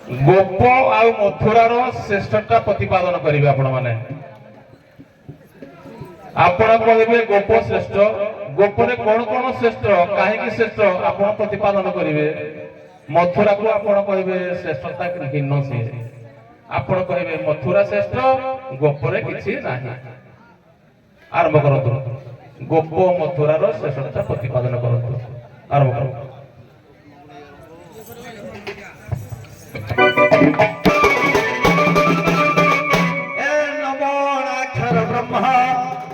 गोप आ मथुरार श्रेष्ठता प्रतिपादन करेंगे आपण माने आपण कहबे गोप श्रेष्ठ गोपरे कौन कौन श्रेष्ठ कहीं श्रेष्ठ आपण प्रतिपादन करेंगे मथुरा को आपण कहबे श्रेष्ठता भिन्न सी आपण कहबे मथुरा श्रेष्ठ गोपरे किछि नाही आरंभ करतु गोप मथुरार श्रेष्ठता प्रतिपादन करतु आरंभ करतु नमोनाक्षर ब्रह्म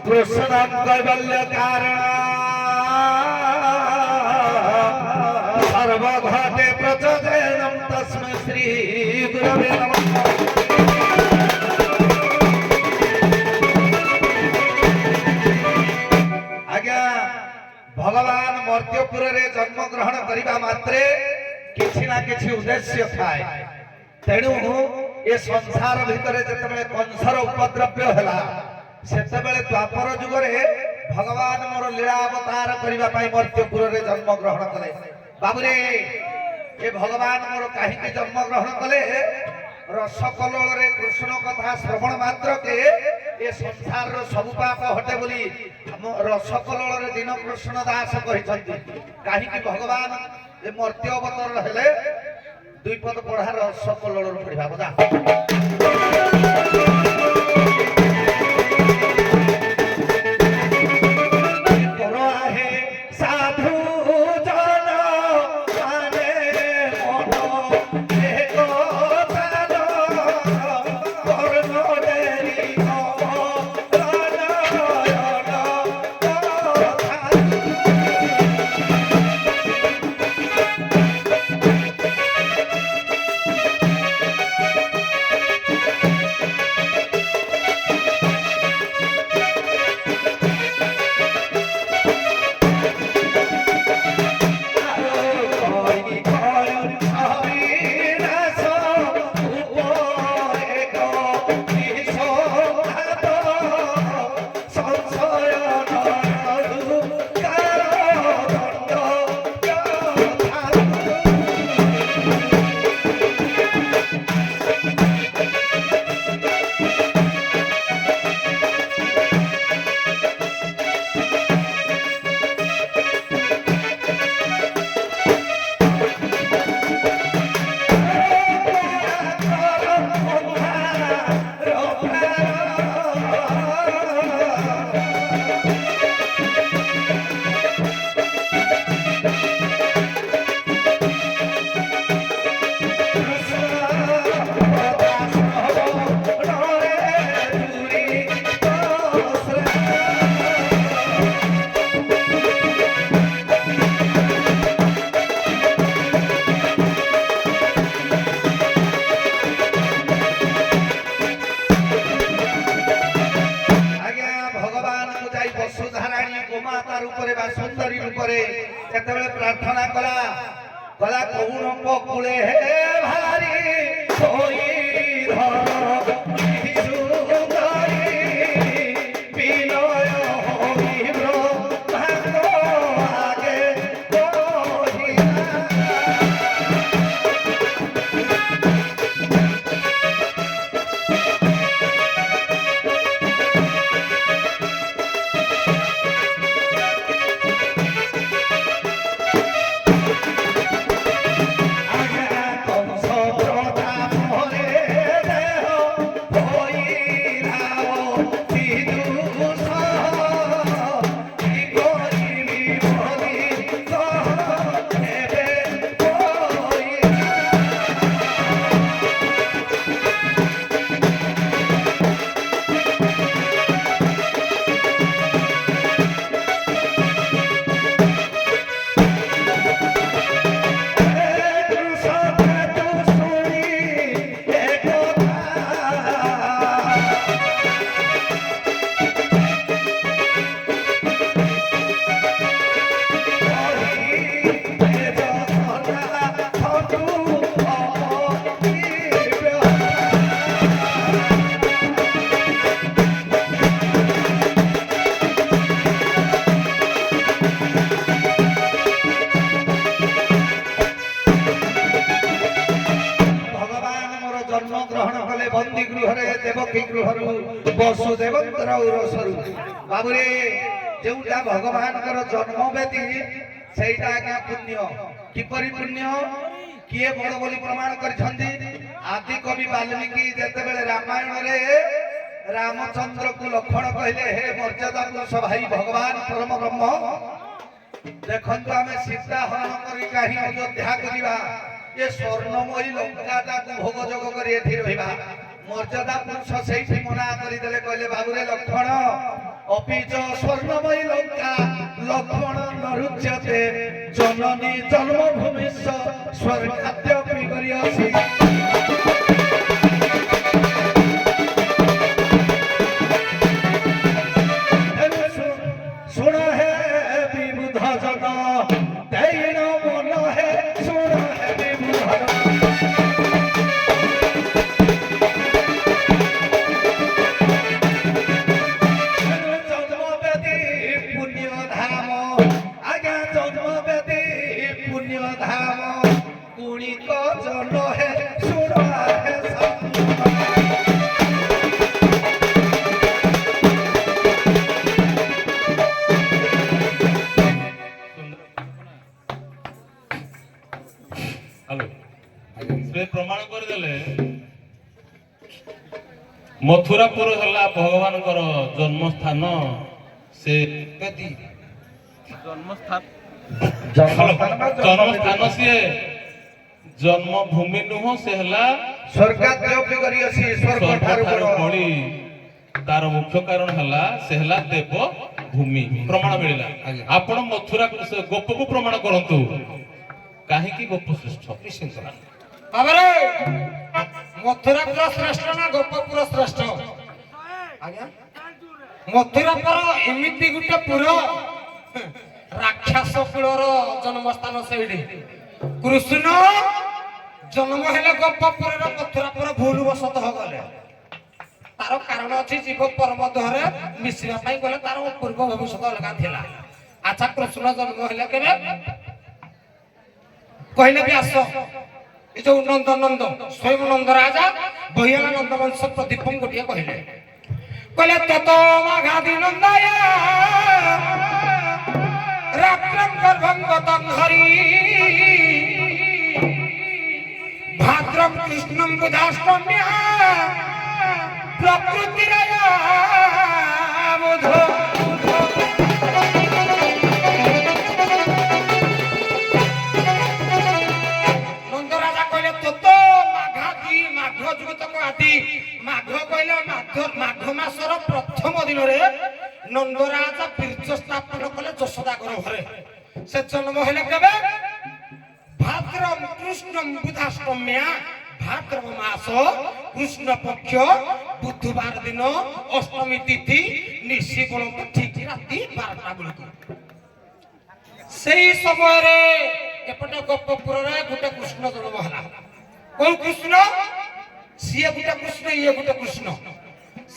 कृष्ण कैवल्य कारण सर्वघटे प्रचोदयनं तस्मै श्री गुरवे नमः। आज्ञा भगवान मर्त्यपुर रे जन्म ग्रहण करिबा मात्रे किछि ना किछि उद्देश्य थाए तेणु ए संसार भितर जतबेले कंसर उपद्रव्य हला सेतबेले द्वापर जुग रे भगवान मोर लीला अवतार करिबा पई मर्त्यपुर रे जन्म ग्रहण कले बाबुरे ए भगवान मोर काहे के जन्म ग्रहण कले रसकलोल रे कृष्ण कथा श्रवण मात्र के ए संसार रो सब पाप हटे बोली हम रसकलोल रे दिन कृष्ण दास कहिसंती काहे कि भगवान ए मर्त्य अवतार हेले दुई पद पढ़ार रसकलोल रो पढ़िबा बजा प्रार्थना कला कला कौन कूले हे भारी कोई धर जन्म ग्रहण कले बंदी गृह देवकी गृह वसुदेवंतर उरसरु बाबुरे जोटा भगवान जन्म बेदी सेटा आज्ञा पुण्य किपरि पुण्य किए बड़ बोली प्रमाण करछंती आदि कवि वाल्मीकि जेतेबेले रामायण रे रामचंद्र को लक्षण कहले हे मर्यादा पुरुष भाई भगवान परम ब्रह्म देखंतु आमे सीता हरण करी काही अयोध्या करिबा ये स्वर्णमयी लंकाटा को भोग जोग करी एथि रहिबा मर्यादा पुरुष सेठी मना करी देले कहले बाबुरे लक्षण अपिच स्वर्णमयी लंका लक्ष्मण नरुच्यते जननी जन्मभूमिस्स स्वर्गाद्यपि करियसि सुन है विबुध जन तैन मन है सुन है विबुध जन्म बेदी पुण्य धाम आज्ञा जन्म बेदी पुण्य धाम गुणिक जन है सुन है हेलो से प्रमाण कर देले मथुरापुर हला भगवान जन्म स्थान से जन्म स्थान से जन्मभूमि नुह से हला स्वर्गाद्यपि करियसि स्वर्ग ठारू बड़ी तार मुख्य कारण हला से हला देव भूमि प्रमाण मिलला आपण मथुरा गोप को प्रमाण करंतु काहे की गोप श्रेष्ठ बाबरे मथुरापुर श्रेष्ठ ना गोपपुर श्रेष्ठ आज्ञा मथुरापुर एमिति गुटे पुर राक्षस कुलर जन्म स्थान सेठी कृष्ण जन्म हेले गोपपुर मथुरापुर भूल वशतः गले तार कारण अछि जीव परम देहरे मिसिबा पई गले तार पूर्व भविष्य अलगा थिला अच्छा कृष्ण जन्म हेले केबे कहले व्यास ये जो नंद नंद स्वयं नंद राजा बहियाला नंद वंश प्रदीपम गोटिए कहले कहले ततो माघादि नंदाय रात्रं गर्भं गतं हरि भाद्रं कृष्णं बुधाष्टम्या प्रकृतिरया बुधो माघ मासर प्रथम दिन नंदराजा बीर्ज स्थापन कले यशोदा गर्भरे से जन्म हेले केबे भाद्रम कृष्णम बुधाष्टम्या भाद्रव मास कृष्ण पक्ष बुधवार दिन अष्टमी तिथि निशी बलंत ठीक राति 12टा बेलकु सेही समय रे एपटे गोपपुर रे गुटे कृष्ण जन्म हला कोन कृष्ण सिए गुटे कृष्ण ये गुटे कृष्ण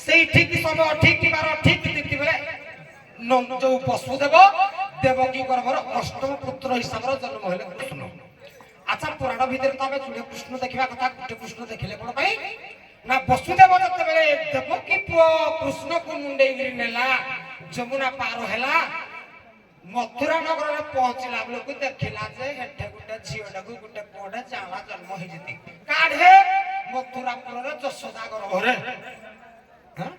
सेही ठीक समय ठीक बार ठीक तिथि बेले जो वसुदेव देवकी गर्भर अष्टम पुत्र हिसाब रे जन्म हेले कृष्ण अच्छा पुराण भीतर तो आमे जुड़े कृष्ण देखिबा कथा गुटे कृष्ण देखिले कोन भाई ना वसुदेव जते बेले देवकी पुओ कृष्ण को मुंडे गिरी नेला जमुना पार हैला मथुरा नगर रे पहुंचला बेलकु देखिला जे हेठे गुटे झियोडा गुटे पुओडा जाला जन्म हे जति काढे मथुरापुर रे यशोदा गर्भरे हां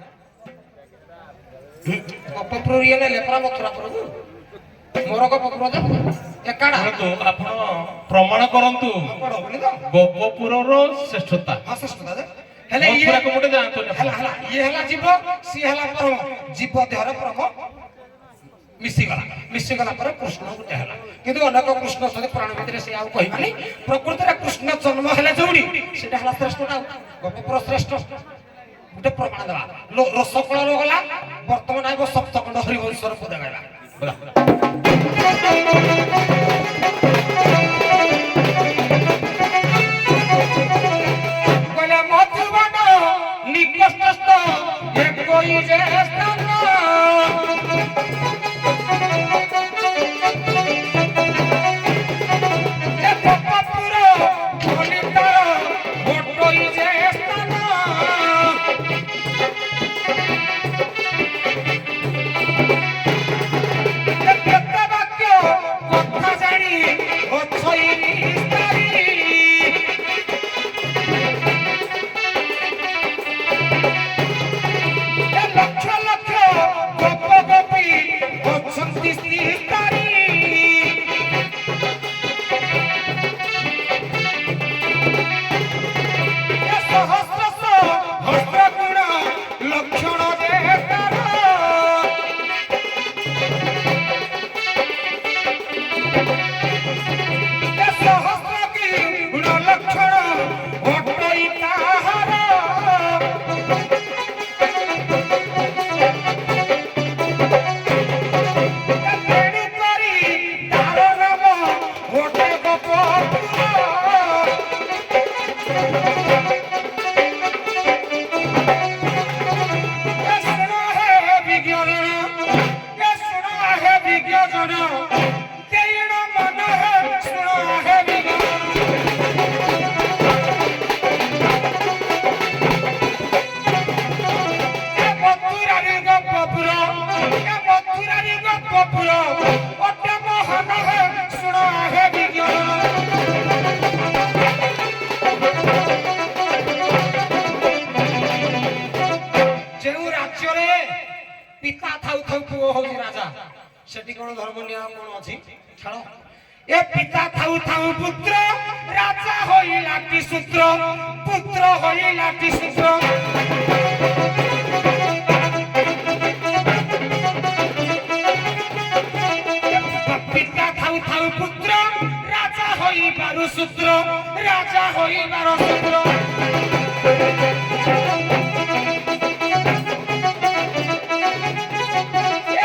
गोपपुर ये ने लेपरा मथुरापुर मोर गोपपुर जा एकाडा तो आपण प्रमाण करंतु पडो बोली तो गोपपुर रो श्रेष्ठता हां श्रेष्ठता दे हेले ये मथुरा को मोटे जानतो हला हला ये हला जीव सी हला परम जीव देहर परम मिसी गला पर कृष्ण गुटे हला किंतु अनेक कृष्ण सहित प्राण भीतर से आउ कहिबानी प्रकृति रे कृष्ण जन्म हला जोडी सेटा हला श्रेष्ठता गोपपुर श्रेष्ठ गुटे प्रमाण देबा रसकला रो गला वर्तमान आइबो सप्तखंड हरिवंशर पद गाइबा बोले मधुवन निकटस्थ एक कोई जे स्थान ए गोपपुर धनिता भोटोई जे হଉଛି রাজা সেটি কোন ধর্ম নিয়ম কোন ଅଛି ছাড়ো এ পিতা থাউ থাউ পুত্র রাজা হইলা কি সূত্র পুত্র হইলা কি সূত্র পিতা থাউ থাউ পুত্র রাজা হইবার সূত্র রাজা হইবার সূত্র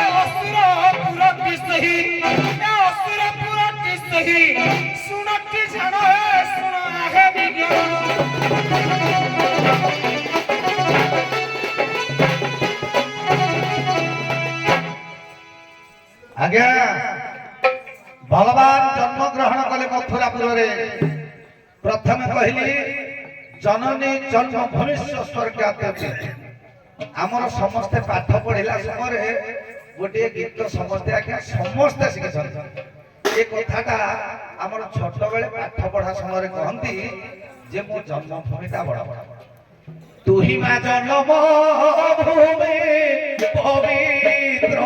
এ অসুর পুরটি সহি এ অসুর পুরটি সহি শুনটি জানো শুন আহে বিজ্ঞান আজ্ঞା ভগবান জন্মগ্রহণ কলে মথুরাপুরে প্রথমে কহিলি জননী জন্ম ভবিষ্য স্বর্গাতে আমার সমস্তে পাঠ পড়িলা সময় গোটিয়ে গীত সমস্তে আজ্ঞা সমস্তে শিখেছেন এ কথাটা আমার ছোট বেলে পাঠ পড়া সময় কহতি যে মো জন্মভূমিটা বড় বড় তুহি মা জন্মভূমি পবিত্র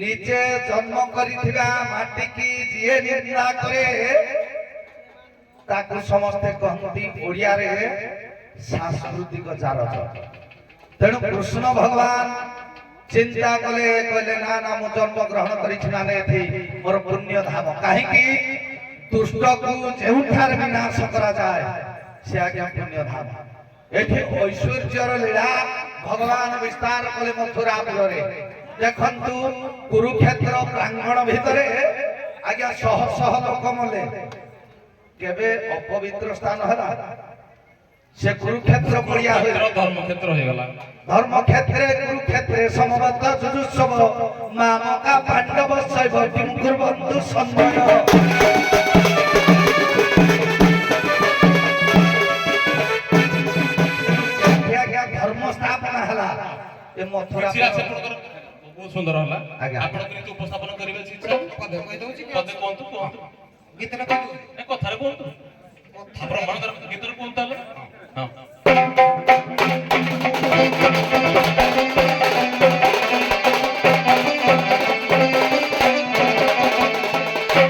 ନିଜେ ଜନ୍ମ କରିଥିବା ମାଟିକି ଯିଏ ନିନ୍ଦା କରେ ତାକୁ ସମସ୍ତେ କହନ୍ତି ଓଡ଼ିଆରେ ସାଂସ୍କୃତିକ ଜାରଜ। ତେଣୁ କୃଷ୍ଣ ଭଗବାନ ଚିନ୍ତା କଲେ କହିଲେ ନା ନା ମୁଁ ଜନ୍ମ ଗ୍ରହଣ କରିଛି ମାନେ ଏଠି ମୋର ପୁଣ୍ୟ ଧାମ କାହିଁକି ଦୁଷ୍ଟକୁ ଯେଉଁଠାରେ ବିନାଶ କରାଯାଏ ସେ ଆଜ୍ଞା ପୁଣ୍ୟ ଧାମ। ଏଠି ଐଶ୍ୱର୍ଯ୍ୟର ଲୀଳା ଭଗବାନ ବିସ୍ତାର କଲେ ମଥୁରାପୁରରେ। ଦେଖନ୍ତୁ କୁରୁକ୍ଷେତ୍ର ପ୍ରାଙ୍ଗଣ ଭିତରେ ଆଜ୍ଞା ଶହ ଶହ ଲୋକ ମଲେ କେବେ ଅପବିତ୍ର ସ୍ଥାନ ହେଲା ସେ କୁରୁକ୍ଷେତ୍ର ପଡ଼ିଆ ହୋଇଗଲା ଧର୍ମକ୍ଷେତ୍ର ହେଇଗଲା। ଧର୍ମକ୍ଷେତ୍রে কুরুক্ষেত্রে সমবদ্ধ যুযুৎসব মামকা পাণ্ডব শৈব কিঙ্কুর বন্ধু সন্ময় ধর্ম স্থাপনা হেলা এ মথুরা ବହୁତ ସୁନ୍ଦର ହେଲା। ଆଜ୍ଞା। ଆପଣ କେମିତି ଉପସ୍ଥାପନ କରିବେ ପଦେ କହି ଦଉଛି ପଦେ କୁହନ୍ତୁ କୁହନ୍ତୁ ଗୀତଟା କହି ଦଉଛି ଏ କଥାରେ କୁହନ୍ତୁ ଆପଣ ମନର ଗୀତରେ କୁହନ୍ତୁ ତାହେଲେ। ହଁ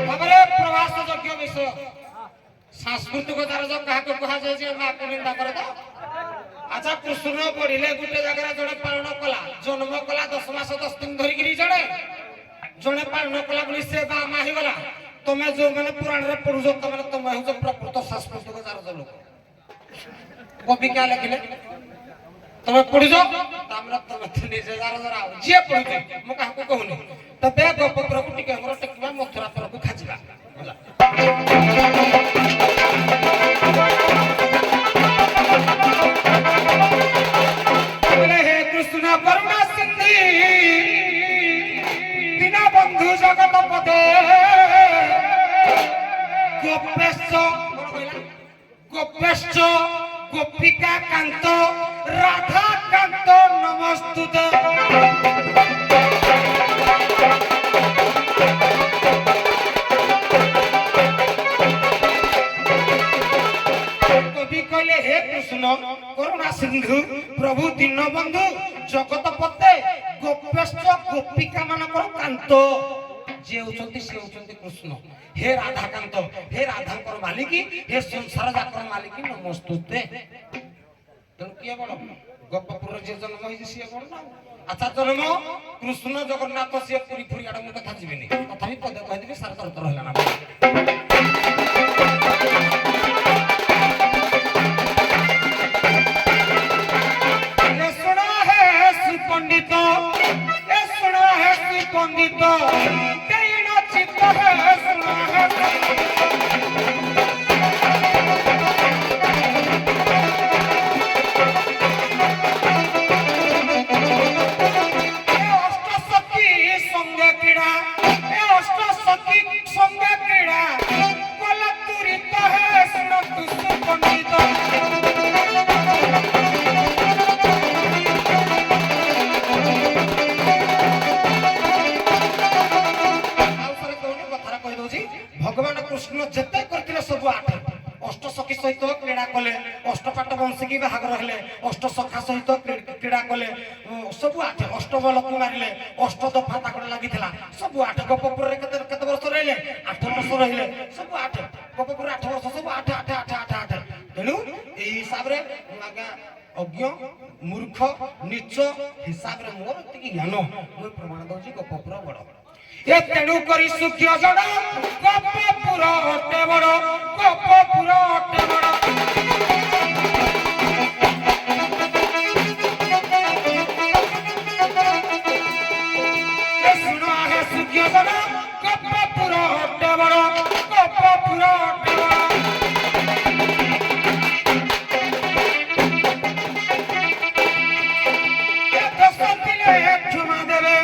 ତାପରେ ପ୍ରବାସ ଯୋଗ୍ୟ ବିଷୟ ସାଂସ୍କୃତିକ ଜାରଜ କାହାକୁ କୁହାଯାଏ ଯେ ମାକୁ ନିନ୍ଦା କରେ ତ ଆଚ୍ଛା କୃଷ୍ଣ ପଢିଲେ ଗୋଟେ ଜାଗାରେ ଜଣେ ପାଳନ କଲା ଜନ୍ମ କଲା 10 ମାସ 10 ଦିନ ଧରିକିରି ଜଣେ ପାଳନ କଲା ବୋଲି ସେ ବା ମା ହେଇଗଲା। ତମେ ଯୋଉମାନେ ପୁରାଣରେ ପଢୁଛ ତମେ ହଉଛ ପ୍ରକୃତ ସାଂସ୍କୃତିକ ଜାରଜ ଲୋକ। କବି କିଆ ଲେଖିଲେ ତମେ ପଢୁଛ ତାମାନେ ତମେ ନିଜେ ଜାରଜ ଆଉ ଯିଏ ପଢୁଛି ମୁଁ କାହାକୁ କହୁନି ତବେ ଗୋପପୁରକୁ ଟିକେ ଆମର ଟେକିବା ମଥୁରାପୁରକୁ ଖାଜିବା ହେଲା। हे कृष्ण करुणा सिंधि दीन बंधु जगत पते गोपेश গোপিকা কান্ত রাধা কান্ত নমস্তুতে। কবি কইলে হে কৃষ্ণ করুণা সিন্ধু প্রভু দীনবন্ধু জগতপতে গোপেশ্ব গোপিকা ମାନଙ୍କର କାନ୍ତ যে হচ্ছেন সে হচ্ছেন কৃষ্ণ। হে রাধাকান্ত হে রাধাঙ্কর মালিকী হে সংসার যাকর মালিকী নমস্তুতে। তেଣୁ କିଏ ବଡ ଗୋପପୁରରେ ଯିଏ ଜନ୍ମ ହେଇଛି ସିଏ ବଡ ନା। ଆଚ୍ଛା ଜନ୍ମ କୃଷ୍ଣ ଜଗନ୍ନାଥ ସିଏ ପୁରୀ ଫୁରୀ ଆଡେ ମୁଁ କଥା ଯିବିନି ତଥାପି ପଦେ କହିଦେବି ସାର ତରତର ହେଲା ନା। पंडित ए सुनो है श्री पंडित कहीं चित्त है सुनो है अष्ट सखी संगे क्रीड़ा अष्ट सखी संगे क्रीड़ा कल तुरित है सुनो कृष्ण पंडित। भगवान कृष्ण जेते करथिले सब आठ अष्ट सखी सहित क्रीड़ा कले अष्टपाट वंशी बाहागर हेले अष्ट सखा सहित क्रीड़ा कले सब आठ अष्ट बल को मारिले अष्ट दफा ताकड़ लागिथिला सब आठ गोपपुर रे केते वर्ष रहिले 8 वर्ष रहिले सब आठ गोपपुर 8 वर्ष सब 8 8 8 8 8 तेनु एई हिसाब रे मागा अज्ञ मूर्ख नीच हिसाब रे मोर एतिकी ज्ञान मु प्रमाण दउची गोपपुर बड़ ए तेणु करी सुख्य जड़ गोपपुर अटे बड़ गोपपुर अटे बड़। सुन है सुख्य जड़ गोपपुर अटे बड़ गोपपुर अटे बड़। क्षमा देवे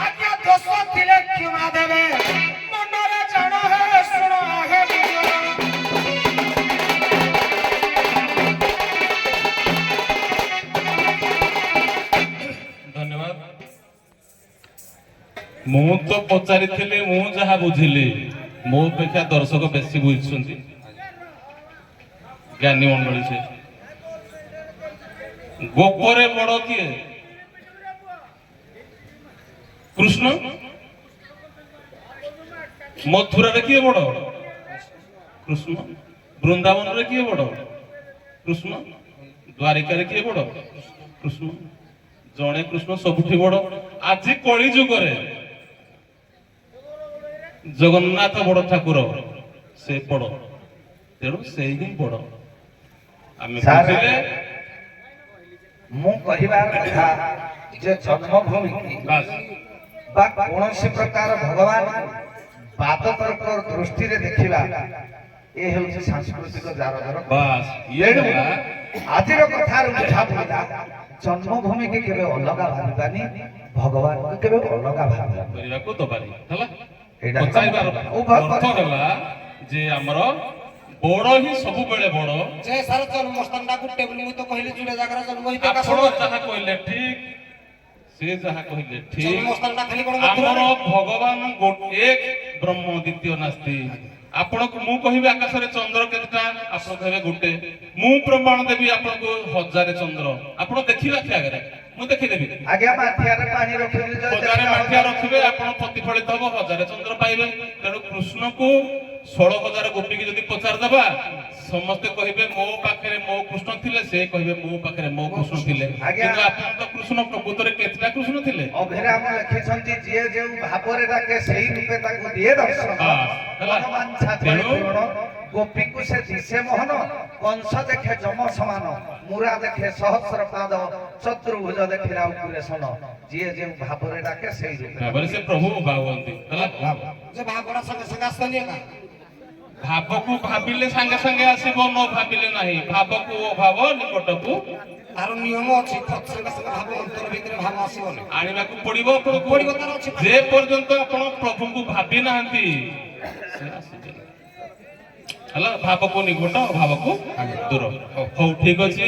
आज्ञा दोष दिले क्षमा देवे मनरे जान है सुन है। धन्यवाद। ମୁଁ ତ ପଚାରିଥିଲି ମୁଁ ଯାହା ବୁଝିଲି ମୋ ଅପେକ୍ଷା ଦର୍ଶକ ବେଶୀ ବୁଝିଛନ୍ତି ଜ୍ଞାନୀ ମଣ୍ଡଳୀ। ସେ ଗୋପରେ ବଡ କିଏ? कृष्ण। मथुरा रे किए बड़? कृष्ण। वृंदावन रे किए बड़? कृष्ण। द्वारिका रे किए बड़? कृष्ण। जणे कृष्ण सबुठी बड़। आज कली जुग रे जगन्नाथ बड़ ठाकुर से बड़ तेणु से ही बड़। आमे बुझिले मु कहिबार कथा जे जन्मभूमि की बा कौनसी प्रकार भगवान बात तर्क दृष्टि रे देखिबा ए हेउछि सांस्कृतिक जारदर। बस ये आजिर कथार बुझा पड़ा जन्मभूमि के केबे अलगा भाबिबानी भगवान के केबे अलगा भाबिबा करिया को दबानी हला एडा पचाइबार अर्थ हला जे हमरो बड़ ही सब बेले बड़ जे सार जन्मस्थान को टेबल मु तो कहले जुड़े जागर जन्म हित का आपण जहा कहले ठीक से जहा कहले ठीक जन्मस्थान खाली कोन हमरो भगवान एक ब्रह्म द्वितीय नास्ति। आपण को मु कहिबे आकाश रे चंद्र केतटा आपण कहबे गुटे मु प्रमाण देबी आपण को हजार चंद्र आपण देखिला कि आगे मु देखि देबी आगे माठिया रे पानी रखि दे हजार माठिया रखिबे आपण प्रतिफलित हो हजार चंद्र पाइबे। तेणु कृष्ण को 16,000 गोपी की जदि पचार दबा समस्त कहिबे मो पाखरे मो कृष्ण थिले से कहिबे मो पाखरे मो कृष्ण थिले किंतु आपण तो कृष्ण प्रभुतर केतटा कृष्ण थिले अभिराम लिखि छंती जे जे भापरे डाके सही रूपे ताको दिए दर्शन भगवान छात्र गोपी को से दिसे मोहन कंस देखे जम समान मुरा देखे सहस्र पाद चतुर्भुज देखिला उपरे सन जे जे भापरे डाके सही रूपे भाबरे से प्रभु भावंती हला जे भाबरा संग संग आसनी का भाव को भाबिले संगे संगे आसीबो न भाबिले नाही भाव को भाव निकट को तार नियम अछि संग संग भाव अंतर भीतर भाव आसीबो नै आनिबा को पड़िबो पड़िबो तार अछि जे पर्यंत आपण प्रभु को भाबी नाहंती से आसी ହେଲା ଭାବକୁ ନିକଟ ଭାବକୁ ଦୂର ହଉ ଠିକ ଅଛି